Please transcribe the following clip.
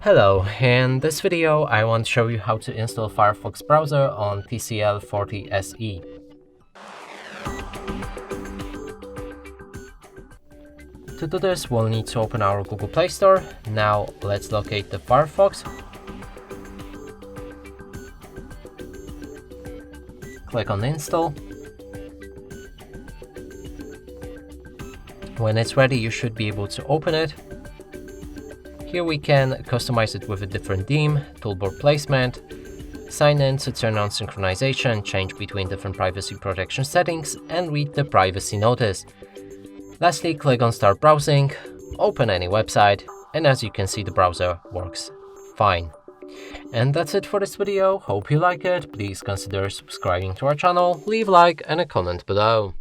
Hello, in this video I want to show you how to install Firefox browser on TCL 40SE. To do this, we'll need to open our Google Play Store. Now let's locate the Firefox. Click on install. When it's ready, you should be able to open it. Here we can customize it with a different theme, toolbar placement, sign in to turn on synchronization, change between different privacy protection settings, and read the privacy notice. Lastly, click on Start Browsing, open any website, and as you can see, the browser works fine. And that's it for this video. Hope you like it. Please consider subscribing to our channel, leave a like and a comment below.